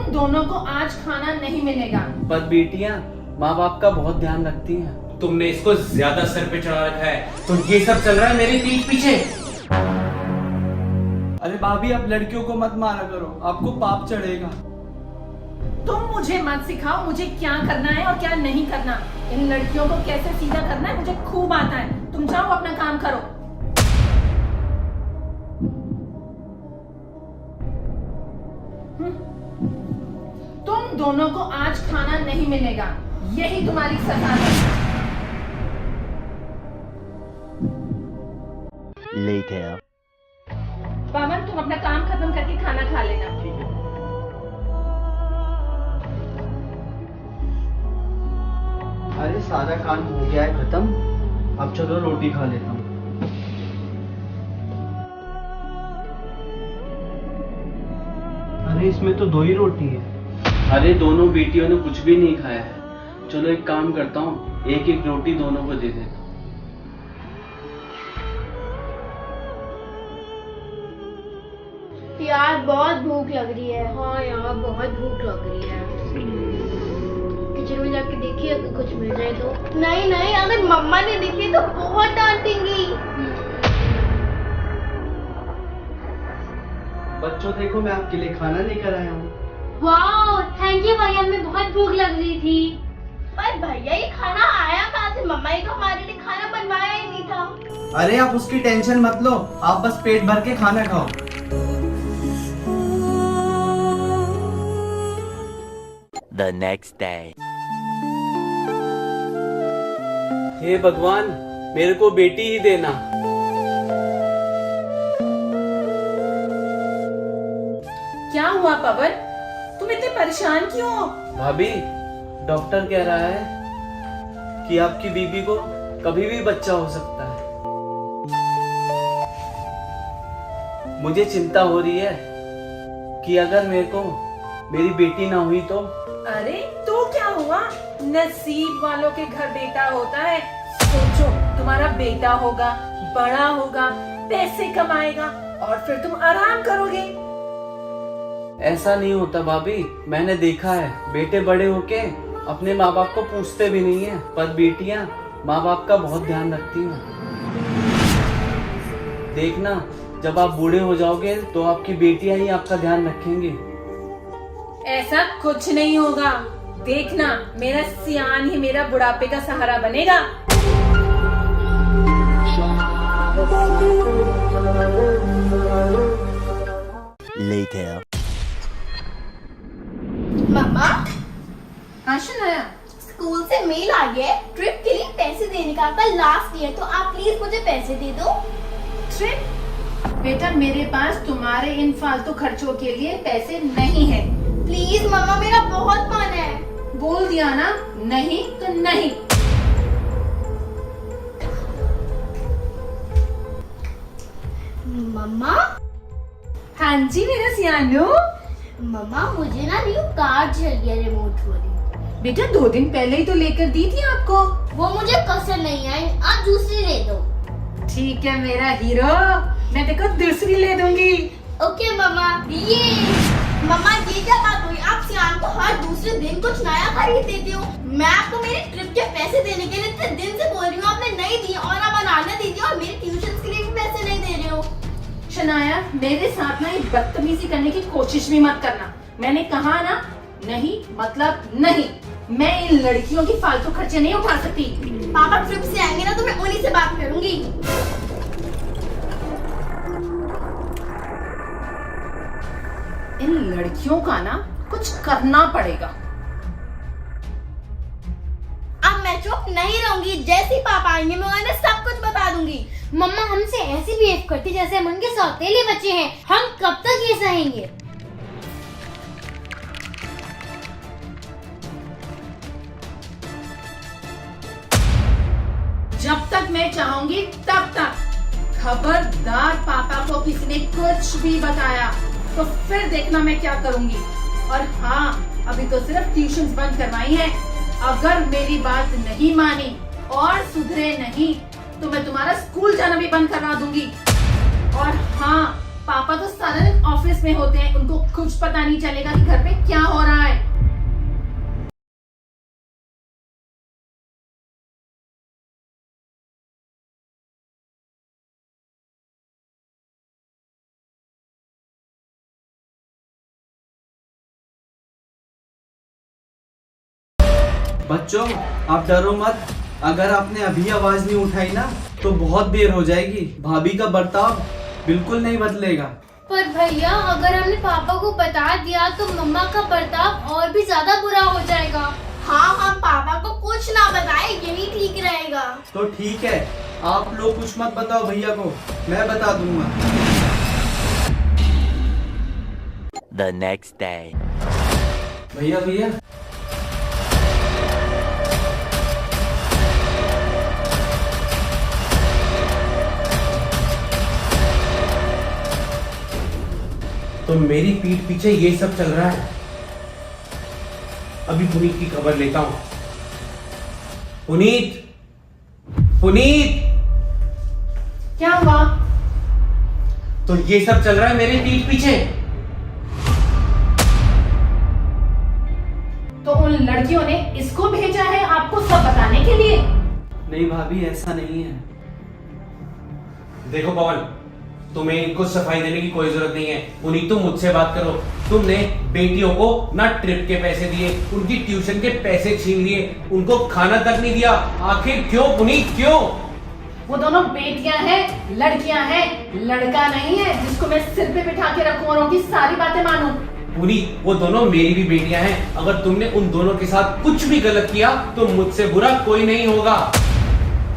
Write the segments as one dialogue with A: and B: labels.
A: तुम दोनों को आज खाना नहीं मिलेगा।
B: पर बेटियां माँ बाप का बहुत ध्यान रखती हैं।
C: तुमने इसको ज्यादा सर पे चढ़ा रखा है, तो ये सब चल रहा है मेरी पीठ पीछे।
D: अरे भाभी, आप लड़कियों को मत मारा करो, आपको पाप चढ़ेगा।
A: तुम मुझे मत सिखाओ मुझे क्या करना है और क्या नहीं करना। इन लड़कियों को कैसे सीधा करना है मुझे खूब आता है। तुम जाओ अपना काम करो। तुम दोनों को आज खाना नहीं मिलेगा, यही तुम्हारी सजा है।
E: Later.
A: पवन, तुम अपना काम खत्म करके खाना खा लेना।
D: अरे सारा काम हो गया है खत्म, अब चलो रोटी खा लेता हूँ। अरे इसमें तो 2 ही रोटी है।
B: अरे दोनों बेटियों ने कुछ भी नहीं खाया है। चलो एक काम करता हूँ, एक एक रोटी दोनों को दे देता हूँ।
F: यार बहुत भूख लग रही है। हाँ यार बहुत भूख लग रही है। किचन में जाके देखिए अगर कुछ मिल जाए तो। नहीं नहीं, अगर मम्मा ने देखी तो बहुत डांटेंगी।
D: बच्चों देखो, मैं आपके लिए खाना लेकर आया हूँ।
F: वाह थैंक यू भैया, हमें बहुत भूख लग रही थी। पर भैया ये खाना आया कहाँ से? मम्मा ने तो हमारे लिए खाना बनवाया ही नहीं था।
D: अरे आप उसकी टेंशन मत लो, आप बस पेट भर के खाना खाओ।
E: The next day.
B: हे भगवान, मेरे को बेटी ही देना।
A: क्या हुआ पवन, तुम इतने परेशान क्यों हो?
B: भाभी, डॉक्टर कह रहा है कि आपकी बीबी को कभी भी बच्चा हो सकता है। मुझे चिंता हो रही है कि अगर मेरे को मेरी बेटी ना हुई तो।
A: अरे तो क्या हुआ, नसीब वालों के घर बेटा होता है। सोचो तुम्हारा बेटा होगा, बड़ा होगा, पैसे कमाएगा और फिर तुम आराम करोगे।
B: ऐसा नहीं होता भाभी, मैंने देखा है बेटे बड़े होके अपने माँ बाप को पूछते भी नहीं है, पर बेटियां माँ बाप का बहुत ध्यान रखती हैं। देखना जब आप बूढ़े हो जाओगे तो आपकी बेटियां ही आपका ध्यान रखेंगी।
A: ऐसा कुछ नहीं होगा, देखना मेरा सियान ही मेरा बुढ़ापे का सहारा बनेगा।
E: Later.
F: मम्मा
A: हाँ शनाया,
F: स्कूल से मेल आ गया है ट्रिप के लिए पैसे देने का। कल लास्ट ईयर, तो आप प्लीज मुझे पैसे दे दो।
A: ट्रिप? बेटा मेरे पास तुम्हारे इन फालतू खर्चों के लिए पैसे नहीं है।
F: प्लीज मम्मा, मेरा बहुत मन है।
A: बोल दिया ना, नहीं तो नहीं।
F: मम्मा?
A: हाँ जी मेरा सियानू।
F: मम्मा मुझे ना न्यू कार चाहिए, रिमोट वाली।
A: बेटा 2 दिन पहले ही तो लेकर दी थी आपको।
F: वो मुझे पसंद नहीं आई, आप दूसरी ले दो।
A: ठीक है मेरा हीरो, मैं देखो दूसरी ले दूंगी।
F: ओके मम्मा। ये मम्मा ये क्या बात हुई? आप सियान को हर दूसरे दिन कुछ नया खरीद देते हो। मैं आपको मेरी ट्रिप के पैसे देने के लिए इतने दिन से बोल रही हूँ, आपने नहीं दिए। और आप अनारने दीजिए और मेरे ट्यूशन के लिए भी पैसे नहीं दे रहे हो।
A: शनाया मेरे साथ ना ये बदतमीजी करने की कोशिश भी मत करना। मैंने कहा ना, नहीं मतलब नहीं। मैं इन लड़कियों की फालतू खर्चे नहीं उठा सकती।
F: पापा ट्रिप से आएंगे ना तो मैं उन्हीं से बात करूंगी।
A: इन लड़कियों का ना कुछ करना पड़ेगा।
F: अब मैं चुप नहीं रहूंगी, जैसे ही पापा आएंगे मैं उन्हें सब कुछ बता दूंगी।
G: मम्मा हमसे ऐसे बिहेव करती जैसे हम उनके सौतेले बच्चे हैं। हम कब तक ये सहेंगे?
A: जब तक मैं चाहूंगी तब तक। खबरदार पापा को किसी ने कुछ भी बताया तो फिर देखना मैं क्या करूंगी। और हाँ, अभी तो सिर्फ ट्यूशंस बंद करवाई है। अगर मेरी बात नहीं मानी और सुधरे नहीं तो मैं तुम्हारा स्कूल जाना भी बंद करवा दूंगी। और हाँ, पापा तो सारा दिन ऑफिस में होते हैं, उनको कुछ पता नहीं चलेगा कि घर पे क्या हो रहा है।
B: बच्चों आप डरो मत, अगर आपने अभी आवाज नहीं उठाई ना तो बहुत देर हो जाएगी। भाभी का बर्ताव बिल्कुल नहीं बदलेगा।
G: पर भैया अगर हमने पापा को बता दिया तो मम्मा का बर्ताव और भी ज्यादा बुरा हो जाएगा।
F: हाँ, हम पापा को कुछ ना बताए, यही ठीक रहेगा।
B: तो ठीक है, आप लोग कुछ मत बताओ भैया को, मैं बता दूंगा।
E: The next day.
B: भैया भैया
C: तो मेरी पीठ पीछे ये सब चल रहा है। अभी पुनीत की खबर लेता हूं। पुनीत, पुनीत,
A: क्या हुआ?
C: तो ये सब चल रहा है मेरे पीठ पीछे।
A: तो उन लड़कियों ने इसको भेजा है आपको सब बताने के लिए?
B: नहीं भाभी, ऐसा नहीं है।
C: देखो पवन, तुम्हें इनको सफाई देने की कोई जरूरत नहीं है। पुनीत तुम मुझसे बात करो। तुमने बेटियों को ना ट्रिप के पैसे दिए, उनकी ट्यूशन के पैसे छीन लिए, उनको खाना तक नहीं दिया। आखिर क्यों पुनीत, क्यों?
A: वो दोनों बेटियां हैं, लड़कियां हैं, लड़का नहीं है जिसको मैं सिर पे बिठा के रखूं और उनकी सारी बातें मानूं।
C: पुनीत, वो दोनों मेरी भी बेटियां हैं। अगर तुमने उन दोनों के साथ कुछ भी गलत किया तो मुझसे बुरा कोई नहीं होगा।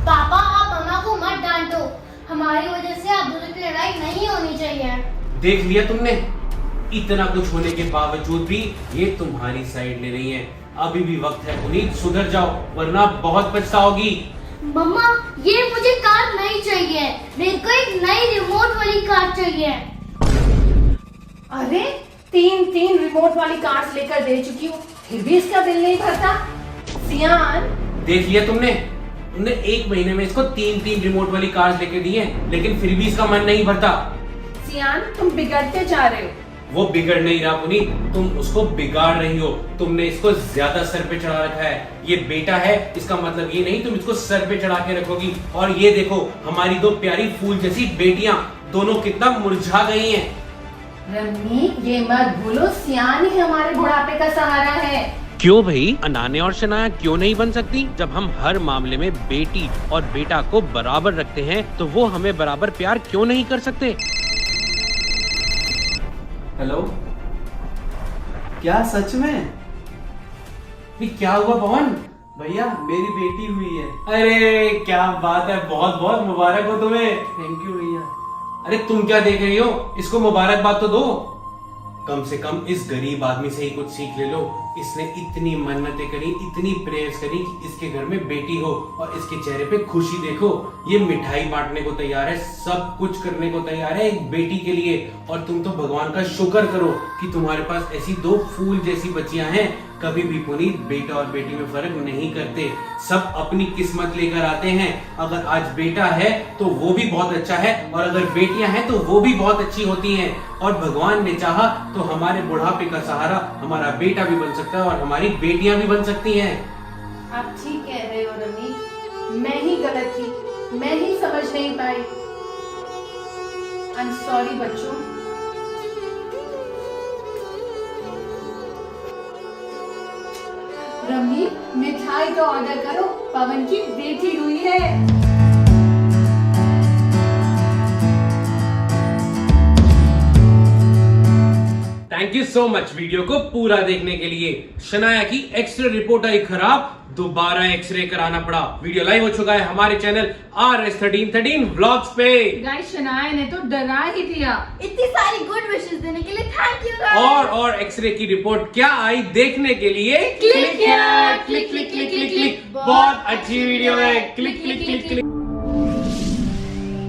G: पापा आप मम्मा को मत डांटो, हमारी वजह से आप दोनों की लड़ाई नहीं होनी चाहिए।
C: देख लिया तुमने, इतना कुछ होने के बावजूद भी ये तुम्हारी साइड ले रही है। अभी भी वक्त है पुनीत, सुधर जाओ वरना बहुत पछताओगी।
G: मम्मा ये मुझे कार नहीं चाहिए, मेरे को एक नई रिमोट वाली कार चाहिए।
A: अरे 3 रिमोट वाली कार्स लेकर दे चुकी हूँ, फिर भी इसका दिल नहीं भरता। सियान,
C: देख लिया तुमने, तुमने 1 महीने में इसको 3 रिमोट वाली कार्स लेके दी हैं, लेकिन फिर भी इसका मन नहीं भरता।
A: सियान तुम बिगड़ते जा रहे हो।
C: वो बिगड़ नहीं रहा पुनीत, तुम उसको बिगाड़ रही हो। तुमने इसको ज्यादा सर पे चढ़ा रखा है। ये बेटा है, इसका मतलब ये नहीं तुम इसको सर पे चढ़ा के रखोगी। और ये देखो, हमारी 2 प्यारी फूल जैसी बेटियां दोनों कितना मुरझा गई हैं।
A: रम्मी ये मत भूलो, सियान ही हमारे बुढ़ापे का सहारा है।
C: क्यों भाई, अनाने और शनाया क्यों नहीं बन सकती? जब हम हर मामले में बेटी और बेटा को बराबर रखते हैं तो वो हमें बराबर प्यार क्यों नहीं कर सकते?
B: हेलो, क्या सच में?
C: ये क्या हुआ पवन?
B: भैया मेरी बेटी हुई है।
C: अरे क्या बात है, बहुत बहुत मुबारक हो तुम्हें।
B: थैंक यू भैया।
C: अरे तुम क्या देख रही हो, इसको मुबारकबाद तो दो। कम से कम इस गरीब आदमी से ही कुछ सीख ले लो। इसने इतनी मन्नतें करी, इतनी प्रेयर्स करी कि इसके घर में बेटी हो, और इसके चेहरे पे खुशी देखो। ये मिठाई बांटने को तैयार है, सब कुछ करने को तैयार है एक बेटी के लिए। और तुम तो भगवान का शुक्र करो कि तुम्हारे पास ऐसी 2 फूल जैसी बच्चियां हैं। कभी भी पुनीत बेटा और बेटी में फर्क नहीं करते, सब अपनी किस्मत लेकर आते हैं। अगर आज बेटा है तो वो भी बहुत अच्छा है, और अगर बेटियां हैं तो वो भी बहुत अच्छी होती हैं। और भगवान ने चाहा तो हमारे बुढ़ापे का सहारा हमारा बेटा भी बन सकता है और हमारी बेटियां भी बन सकती हैं।
A: आप ठीक कह रहे हो रमी, मैं ही गलत थी, मैं ही समझ नहीं पाई। आई एम सॉरी बच्चों। रमी मिठाई का ऑर्डर करो, पवन की बेटी हुई है।
C: Thank you so much video को पूरा देखने के लिए। शनाया की एक्सरे रिपोर्ट आई खराब, दोबारा एक्सरे कराना पड़ा। वीडियो लाइव हो चुका है हमारे चैनल RS1313 व्लॉग्स पे।
A: गाइस शनाया ने तो डरा ही दिया।
F: इतनी सारी गुड विशेस देने के लिए थैंक यू।
C: और एक्सरे की रिपोर्ट क्या आई देखने के लिए
F: click
C: click click click click click. बहुत अच्छी वीडियो है, क्लिक क्लिक क्लिक क्लिक।